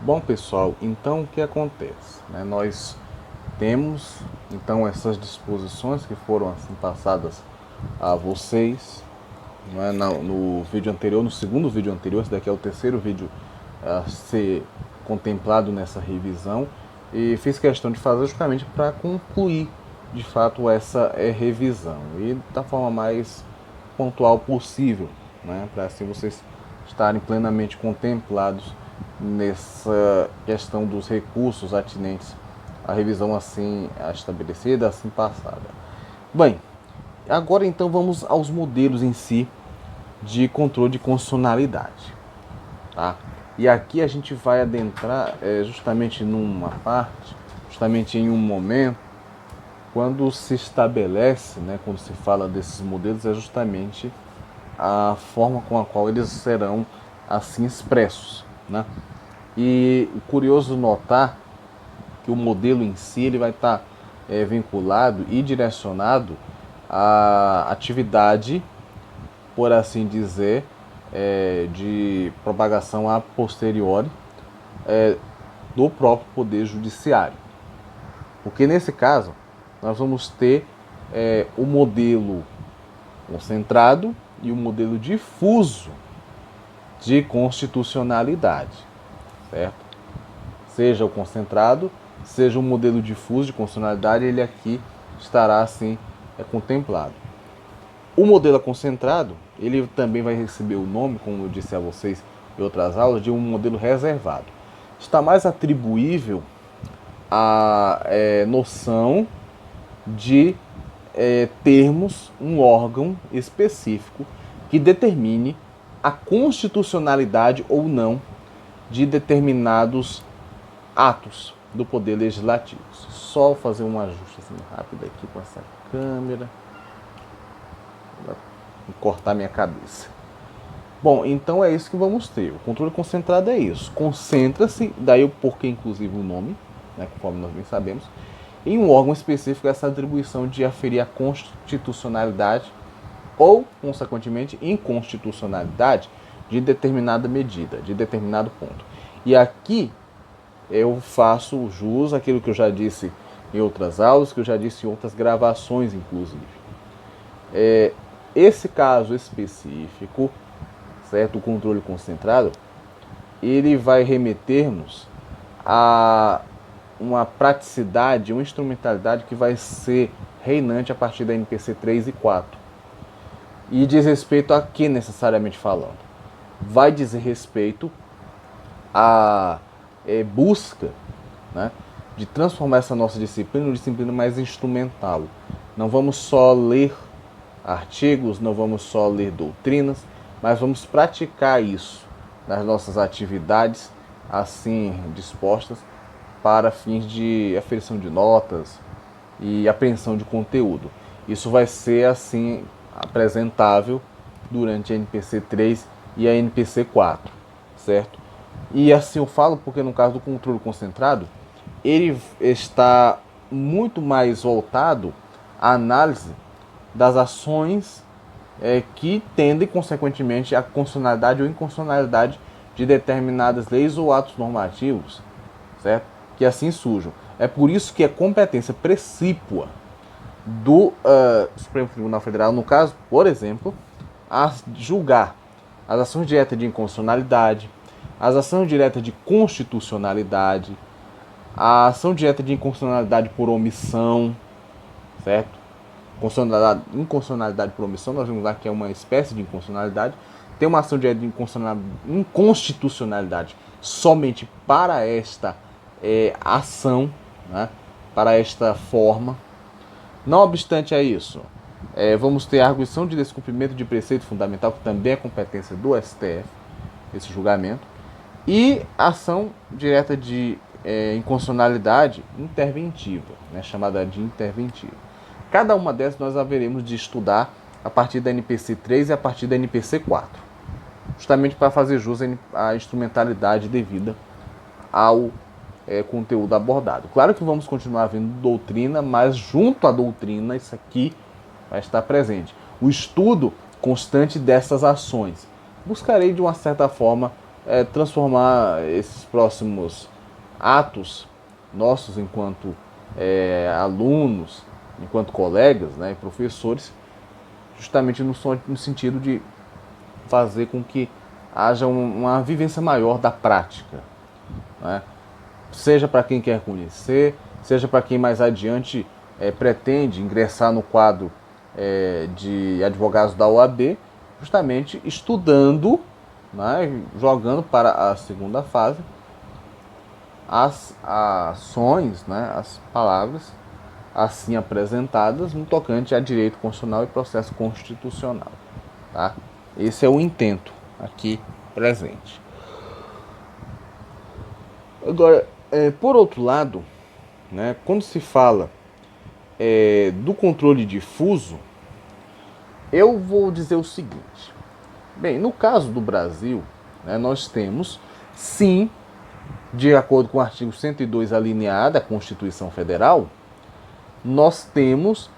Bom, pessoal, então o que acontece? Nós temos então essas disposições que foram assim passadas a vocês, no vídeo anterior, no segundo vídeo anterior. Esse daqui é o terceiro vídeo a ser contemplado nessa revisão, e fiz questão de fazer justamente para concluir de fato essa revisão e da forma mais pontual possível, para assim vocês estarem plenamente contemplados nessa questão dos recursos atinentes à revisão assim estabelecida, assim passada. Bem, agora então vamos aos modelos em si de controle de constitucionalidade, tá? E aqui a gente vai adentrar justamente numa parte, justamente em um momento, quando se estabelece, quando se fala desses modelos, é justamente a forma com a qual eles serão assim expressos, E curioso notar que o modelo em si ele vai estar vinculado e direcionado à atividade, por assim dizer, de propagação a posteriori do próprio Poder Judiciário. Porque nesse caso, nós vamos ter o modelo concentrado e o modelo difuso de constitucionalidade, certo? Seja o concentrado, seja o modelo difuso de constitucionalidade, ele aqui estará assim contemplado. O modelo concentrado, ele também vai receber o nome, como eu disse a vocês em outras aulas, de um modelo reservado. Está mais atribuível à noção de termos um órgão específico que determine a constitucionalidade ou não de determinados atos do Poder Legislativo. Só fazer um ajuste assim, rápido aqui com essa câmera. Vou cortar minha cabeça. Bom, então é isso que vamos ter. O controle concentrado é isso. Concentra-se, daí o porquê inclusive o nome, conforme nós bem sabemos, em um órgão específico essa atribuição de aferir a constitucionalidade ou, consequentemente, inconstitucionalidade de determinada medida, de determinado ponto. E aqui eu faço jus àquilo que eu já disse em outras aulas, que eu já disse em outras gravações, inclusive. Esse caso específico, certo? O controle concentrado, ele vai remeter-nos a uma praticidade, uma instrumentalidade que vai ser reinante a partir da NPC 3 e 4. E diz respeito a que necessariamente falando? Vai dizer respeito à busca, de transformar essa nossa disciplina em uma disciplina mais instrumental. Não vamos só ler artigos, não vamos só ler doutrinas, mas vamos praticar isso nas nossas atividades assim dispostas para fins de aferição de notas e apreensão de conteúdo. Isso vai ser assim apresentável durante a NPC 3 e a NPC 4, certo? E assim eu falo porque no caso do controle concentrado, ele está muito mais voltado à análise das ações que tendem, consequentemente, à constitucionalidade ou inconstitucionalidade de determinadas leis ou atos normativos, certo? Que assim surjam. É por isso que é competência precípua do Supremo Tribunal Federal, no caso, por exemplo, a julgar as ações diretas de inconstitucionalidade, as ações diretas de constitucionalidade, a ação direta de inconstitucionalidade por omissão, certo? Inconstitucionalidade por omissão, nós vimos lá que é uma espécie de inconstitucionalidade. Tem uma ação direta de inconstitucionalidade somente para esta ação, para esta forma. Não obstante a isso, vamos ter a arguição de descumprimento de preceito fundamental, que também é competência do STF, esse julgamento, e ação direta de inconstitucionalidade interventiva, chamada de interventiva. Cada uma dessas nós haveremos de estudar a partir da NPC 3 e a partir da NPC 4, justamente para fazer jus à instrumentalidade devida ao conteúdo abordado. Claro que vamos continuar vendo doutrina, mas junto à doutrina isso aqui vai estar presente. O estudo constante dessas ações. Buscarei de uma certa forma transformar esses próximos atos nossos enquanto alunos, enquanto colegas, né, e professores, justamente no sentido de fazer com que haja uma vivência maior da prática, né? Seja para quem quer conhecer, seja para quem mais adiante pretende ingressar no quadro de advogados da OAB, justamente estudando, né, jogando para a segunda fase as ações, né, as palavras assim apresentadas no tocante a direito constitucional e processo constitucional. Tá? Esse é o intento aqui presente. Agora, por outro lado, né, quando se fala do controle difuso, eu vou dizer o seguinte. Bem, no caso do Brasil, né, nós temos, sim, de acordo com o artigo 102, alinear da Constituição Federal, nós temos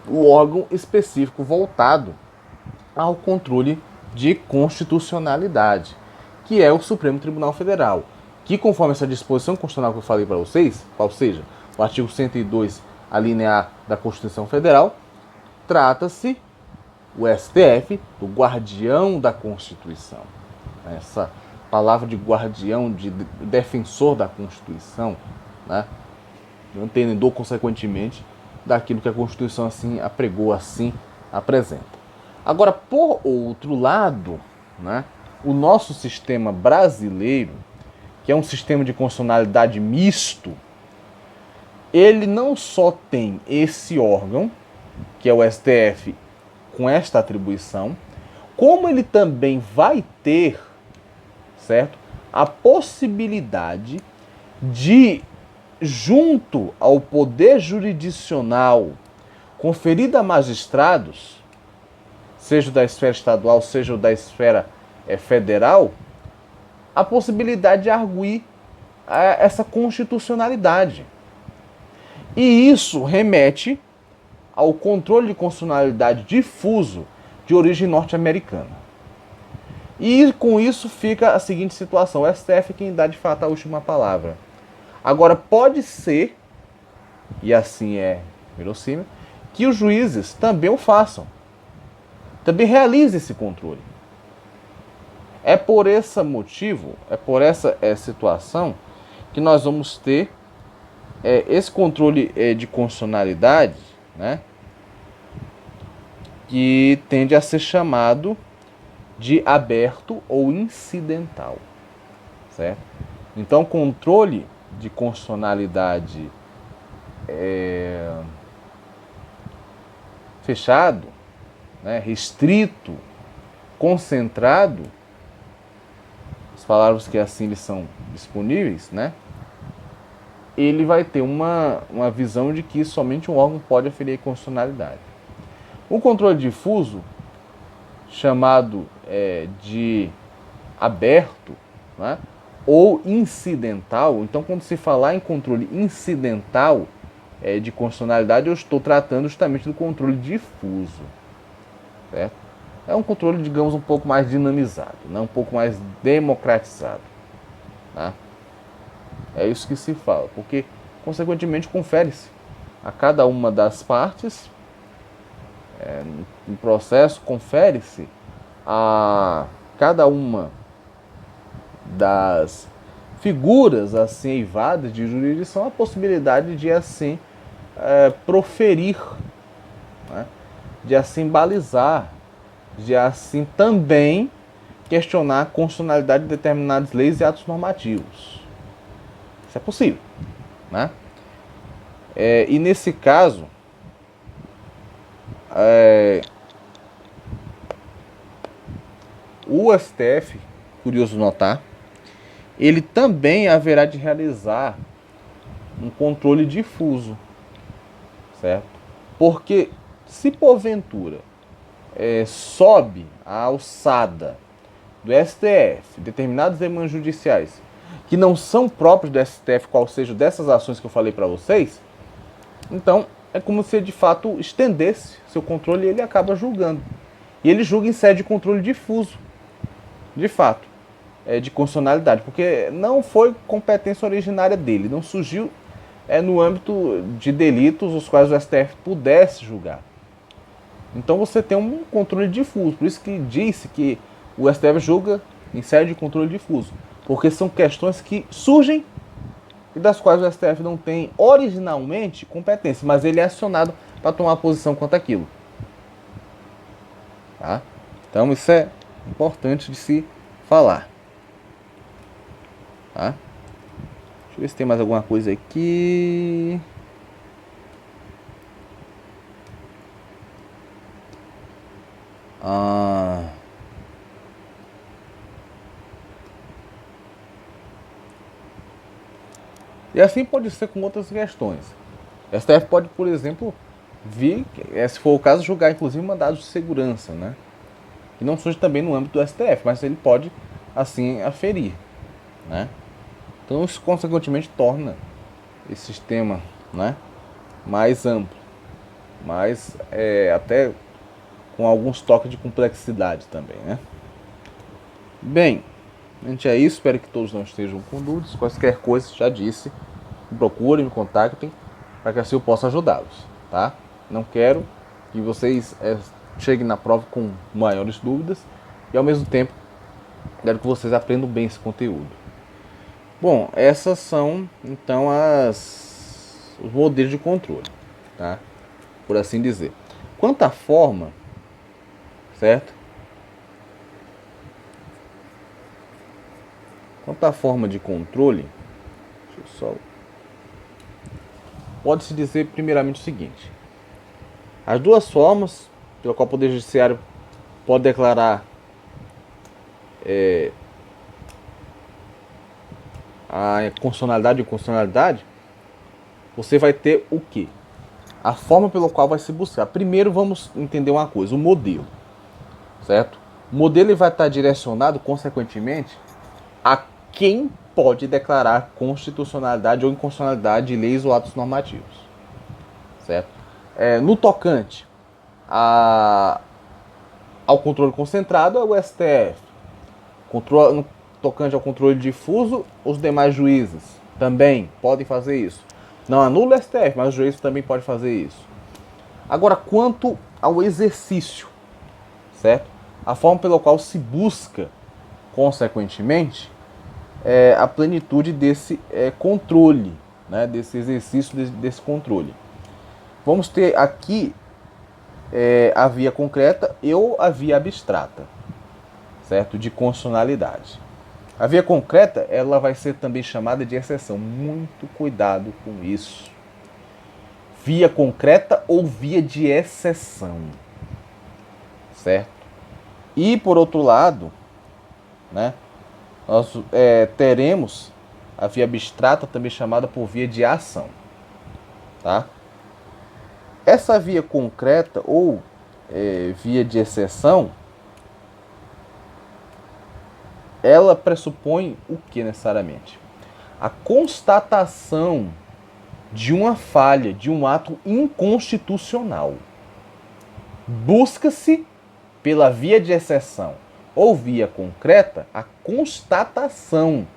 o órgão específico voltado ao controle de constitucionalidade, que é o Supremo Tribunal Federal, que conforme essa disposição constitucional que eu falei para vocês, qual seja, o artigo 102, alinear da Constituição Federal, trata-se o STF do guardião da Constituição. Essa palavra de guardião, de defensor da Constituição, né, entendedor, consequentemente, daquilo que a Constituição assim apregou, assim apresenta. Agora, por outro lado, né, o nosso sistema brasileiro, que é um sistema de constitucionalidade misto, ele não só tem esse órgão, que é o STF, com esta atribuição, como ele também vai ter, certo, a possibilidade de, junto ao poder jurisdicional conferido a magistrados, seja da esfera estadual, seja da esfera federal, a possibilidade de arguir essa constitucionalidade. E isso remete ao controle de constitucionalidade difuso de origem norte-americana. E com isso fica a seguinte situação: o STF é quem dá de fato a última palavra. Agora, pode ser, e assim é verossímil, que os juízes também o façam, também realizem esse controle. É por esse motivo, é por essa situação que nós vamos ter esse controle de constitucionalidade, né, que tende a ser chamado de aberto ou incidental, certo? Então, controle de constitucionalidade fechado, né, restrito, concentrado, as palavras que assim lhes são disponíveis, né, ele vai ter uma visão de que somente um órgão pode aferir constitucionalidade. O controle difuso, chamado de aberto, né, ou incidental, então quando se falar em controle incidental de constitucionalidade, eu estou tratando justamente do controle difuso, certo? É um controle, digamos, um pouco mais dinamizado, né, um pouco mais democratizado, tá? É isso que se fala, porque, consequentemente, confere-se a cada uma das partes, no processo, confere-se a cada uma das figuras assim eivadas de jurisdição a possibilidade de assim proferir, né, de assim balizar, de assim também questionar a constitucionalidade de determinadas leis e atos normativos. Isso é possível, né? E nesse caso, o STF, curioso notar, ele também haverá de realizar um controle difuso, certo? Porque se porventura sobe a alçada do STF determinados demandos judiciais que não são próprios do STF, qual seja dessas ações que eu falei para vocês, então é como se de fato estendesse seu controle e ele acaba julgando. E ele julga em sede de controle difuso, de fato. de constitucionalidade, porque não foi competência originária dele, não surgiu no âmbito de delitos os quais o STF pudesse julgar. Então você tem um controle difuso, por isso que disse que o STF julga em sede de controle difuso, porque são questões que surgem e das quais o STF não tem originalmente competência, mas ele é acionado para tomar posição quanto àquilo. Tá? Então isso é importante de se falar. Tá? Deixa eu ver se tem mais alguma coisa aqui. E assim pode ser com outras questões. O STF pode, por exemplo, vir, se for o caso, julgar inclusive mandados de segurança, né? Que não surge também no âmbito do STF, mas ele pode assim aferir, né? Então isso consequentemente torna esse sistema, né, mais amplo, mas até com alguns toques de complexidade também, né? Bem, gente, é isso. Espero que todos não estejam com dúvidas. Quaisquer coisas, já disse, me procurem, me contactem, para que assim eu possa ajudá-los, tá? Não quero que vocês cheguem na prova com maiores dúvidas e ao mesmo tempo quero que vocês aprendam bem esse conteúdo. Bom, essas são então os modelos de controle, tá? Por assim dizer. Quanto à forma, certo? Quanto à forma de controle, pode-se dizer primeiramente o seguinte: as duas formas pela qual o Poder Judiciário pode declarar a constitucionalidade e inconstitucionalidade, você vai ter o quê? A forma pela qual vai se buscar. Primeiro vamos entender uma coisa, o modelo, certo? O modelo vai estar direcionado, consequentemente, a quem pode declarar constitucionalidade ou inconstitucionalidade de leis ou atos normativos, certo? No tocante ao controle concentrado é o STF. No tocante ao controle difuso, os demais juízes também podem fazer isso. Não anula o STF, mas os juízes também podem fazer isso. Agora, quanto ao exercício, certo? A forma pela qual se busca, consequentemente, a plenitude desse controle, né? Desse exercício, desse controle. Vamos ter aqui a via concreta ou a via abstrata, certo? De constitucionalidade. A via concreta, ela vai ser também chamada de exceção. Muito cuidado com isso. Via concreta ou via de exceção, certo? E por outro lado, né, nós teremos a via abstrata, também chamada por via de ação, tá? Essa via concreta ou via de exceção, ela pressupõe o que necessariamente? A constatação de uma falha, de um ato inconstitucional. Busca-se, pela via de exceção ou via concreta, a constatação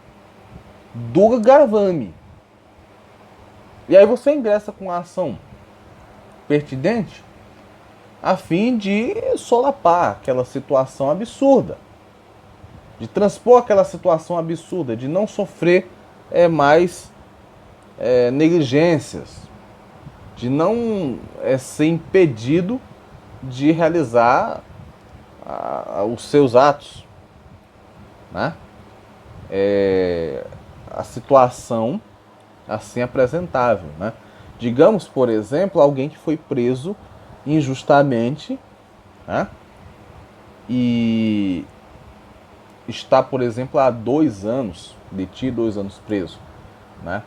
do gravame. E aí você ingressa com a ação pertinente a fim de solapar aquela situação absurda, de transpor aquela situação absurda, de não sofrer mais negligências, de não ser impedido de realizar os seus atos, né? A situação assim apresentável, né? Digamos, por exemplo, alguém que foi preso injustamente, né? E está, por exemplo, há 2 anos detido, 2 anos preso, né?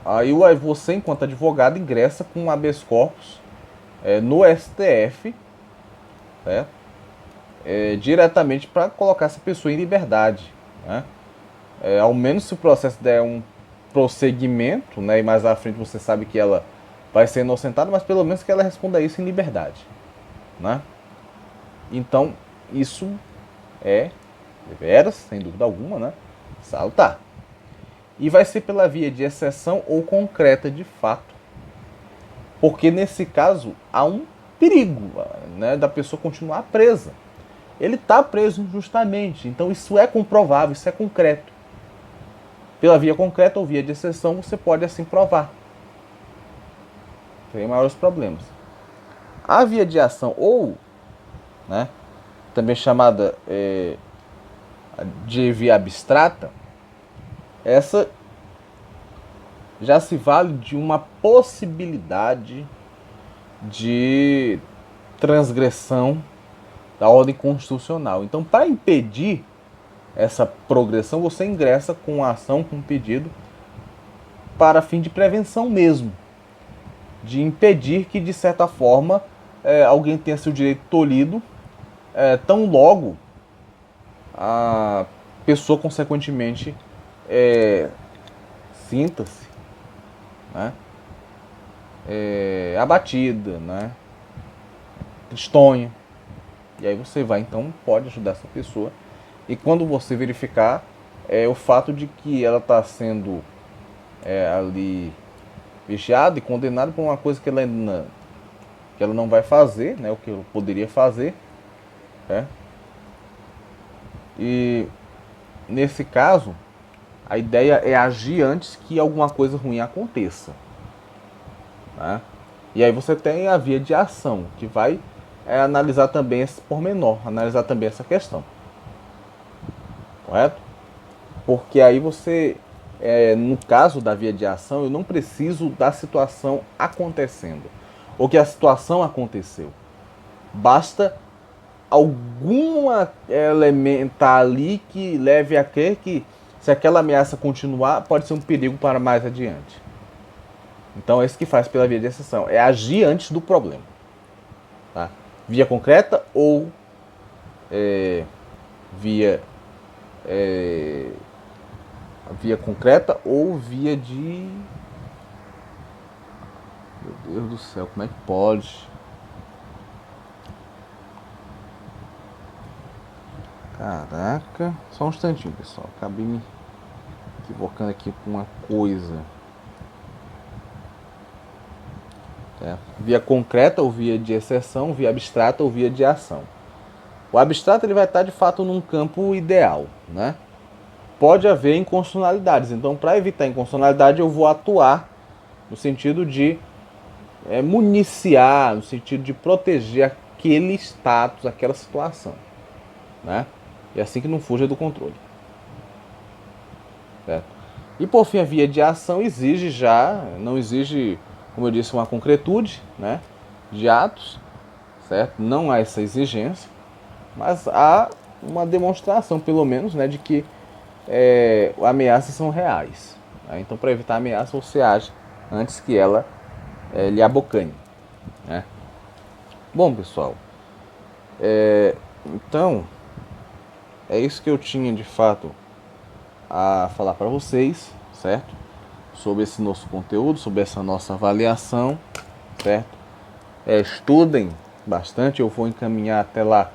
Aí você, enquanto advogado, ingressa com um habeas corpus no STF, certo? Diretamente para colocar essa pessoa em liberdade, né? Ao menos se o processo der um prosseguimento, né, e mais à frente você sabe que ela vai ser inocentada, mas pelo menos que ela responda isso em liberdade, né? Então, isso é deveras, sem dúvida alguma, né? Salutar. E vai ser pela via de exceção ou concreta de fato. Porque nesse caso há um perigo, né, da pessoa continuar presa. Ele está preso injustamente, então isso é comprovável, isso é concreto. Pela via concreta ou via de exceção você pode assim provar. Tem maiores problemas. A via de ação ou, né, também chamada de via abstrata, essa já se vale de uma possibilidade de transgressão da ordem constitucional. Então, para impedir essa progressão, você ingressa com a ação, com um pedido, para fim de prevenção mesmo, de impedir que, de certa forma, alguém tenha seu direito tolhido, tão logo a pessoa, consequentemente, sinta-se, né, abatida, né, tristonha. E aí você vai, então, pode ajudar essa pessoa. E quando você verificar o fato de que ela está sendo ali vigiada e condenada por uma coisa que ela não vai fazer, né, o que ela poderia fazer, né? E nesse caso, a ideia é agir antes que alguma coisa ruim aconteça, né? E aí você tem a via de ação, que vai analisar também esse pormenor, analisar também essa questão. Correto? Porque aí você, no caso da via de ação, eu não preciso da situação acontecendo, ou que a situação aconteceu. Basta algum elemento ali que leve a crer que, se aquela ameaça continuar, pode ser um perigo para mais adiante. Então é isso que faz pela via de exceção, é agir antes do problema. Tá? Via concreta ou via concreta ou via de... Meu Deus do céu, como é que pode? Caraca, só um instantinho, pessoal, acabei me equivocando aqui com uma coisa. Via concreta ou via de exceção, via abstrata ou via de ação. O abstrato ele vai estar de fato num campo ideal, né? Pode haver inconstitucionalidades, então para evitar inconstitucionalidade eu vou atuar no sentido de municiar, no sentido de proteger aquele status, aquela situação, né? E assim que não fuja do controle. Certo? E por fim a via de ação exige não exige, como eu disse, uma concretude, né, de atos, certo? Não há essa exigência, mas há uma demonstração, pelo menos, né, de que ameaças são reais. Né? Então, para evitar a ameaça, você age antes que ela lhe abocane. Né? Bom, pessoal, então é isso que eu tinha de fato a falar para vocês, certo? Sobre esse nosso conteúdo, sobre essa nossa avaliação, certo? Estudem bastante, eu vou encaminhar até lá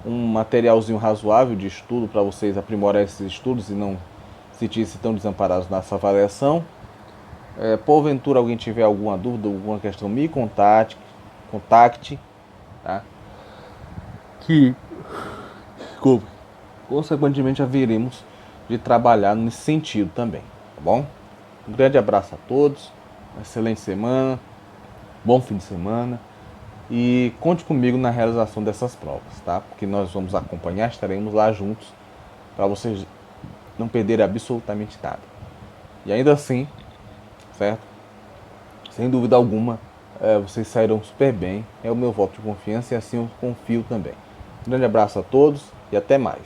um materialzinho razoável de estudo para vocês aprimorar esses estudos e não se sentirem tão desamparados nessa avaliação. Porventura alguém tiver alguma dúvida, alguma questão, me contacte, tá? Que, consequentemente, haveremos de trabalhar nesse sentido também, tá bom? Um grande abraço a todos, uma excelente semana, bom fim de semana e conte comigo na realização dessas provas, tá? Porque nós vamos acompanhar, estaremos lá juntos para vocês não perderem absolutamente nada. E ainda assim, certo? Sem dúvida alguma, vocês sairão super bem, é o meu voto de confiança e assim eu confio também. Um grande abraço a todos e até mais.